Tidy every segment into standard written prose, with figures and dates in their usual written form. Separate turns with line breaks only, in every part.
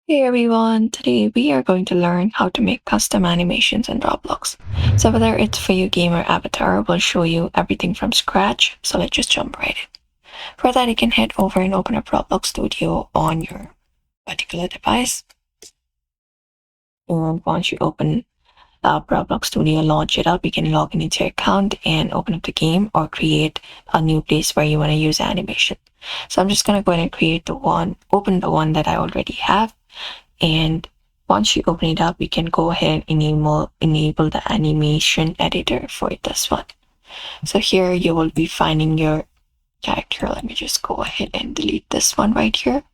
Hey everyone, today we are going to learn how to make custom animations in Roblox. So whether it's for your game or avatar, we'll show you everything from scratch, so let's just jump right in. For that, you can head over and open up Roblox Studio on your particular device. And once you open up Roblox Studio, launch it up, you can log in into your account and open up the game or create a new place where you want to use animation. So I'm just going to go ahead and open the one that I already have. And once you open it up, you can go ahead and enable the animation editor for this one. So here you will be finding your character. Let me just go ahead and delete this one right here to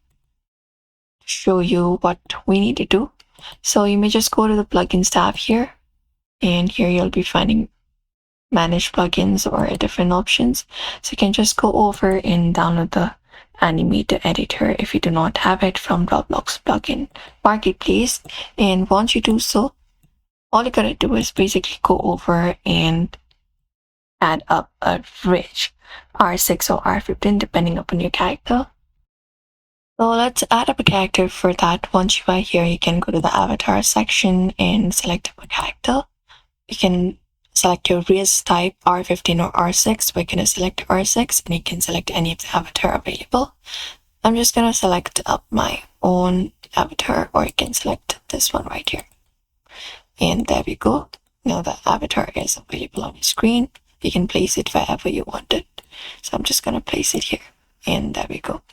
show you what we need to do. So you may just go to the plugins tab here, and here you'll be finding manage plugins or different options. So you can just go over and download the animator editor if you do not have it from Roblox plugin marketplace. And once you do so, all you gotta do is basically go over and add up a rich R6 or R15 depending upon your character. So let's add up a character. For that, once you are here, you can go to the avatar section and select a character. You can select your race type R15 or R6. We're going to select R6 and you can select any of the avatar available. I'm just going to select up my own avatar, or you can select this one right here. And there we go. Now the avatar is available on your screen. You can place it wherever you want it. So I'm just going to place it here. And there we go.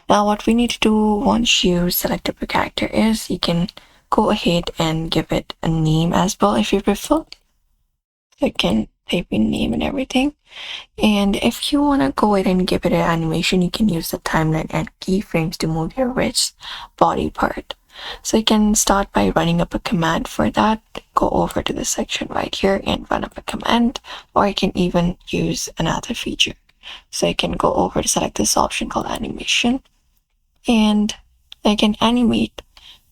Now what we need to do once you select up a character is you can go ahead and give it a name as well if you prefer. You can type in name and everything. And if you want to go ahead and give it an animation, you can use the timeline and keyframes to move your wrist body part. So you can start by running up a command for that. Go over to the section right here and run up a command, or you can even use another feature. So you can go over to select this option called animation, and I can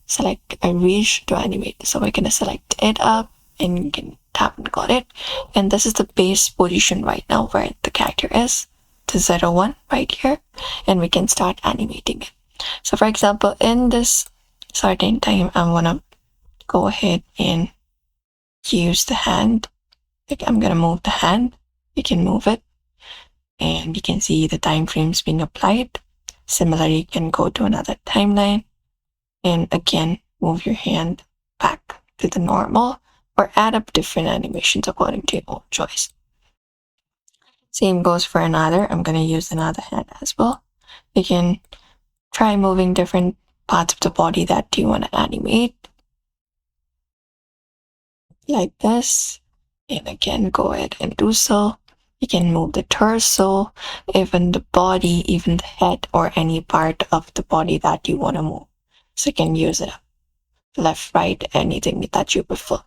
select a wish to animate. So we're going to select it up and you can tap and got it. And this is the base position right now where the character is, the 01 right here, and we can start animating it. So for example, in this certain time, I'm going to go ahead and use the hand. Like I'm going to move the hand. You can move it. And you can see the time frames being applied. Similarly, you can go to another timeline and again move your hand back to the normal, or add up different animations according to your own choice. Same goes for another. I'm going to use another hand as well. You can try moving different parts of the body that you want to animate, like this, and again go ahead and do so. You can move the torso, even the body, even the head, or any part of the body that you want to move. So you can use it left, right, anything that you prefer.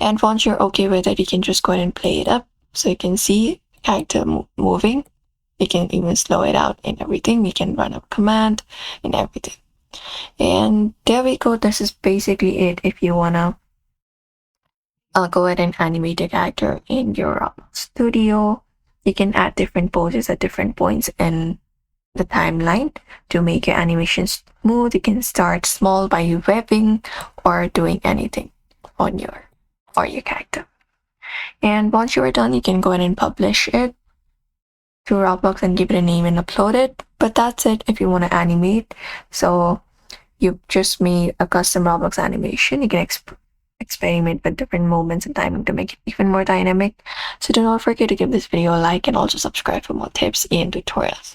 And once you're okay with it, you can just go ahead and play it up. So you can see character moving. You can even slow it out and everything. You can run a command and everything. And there we go. This is basically it. If you want to go ahead and animate a character in your Roblox Studio. You can add different poses at different points in the timeline to make your animation smooth. You can start small by webbing or doing anything on your character. And once you are done, you can go ahead and publish it to Roblox and give it a name and upload it. But that's it if you want to animate. So you just made a custom Roblox animation. You can experiment with different movements and timing to make it even more dynamic. So do not forget to give this video a like and also subscribe for more tips and tutorials.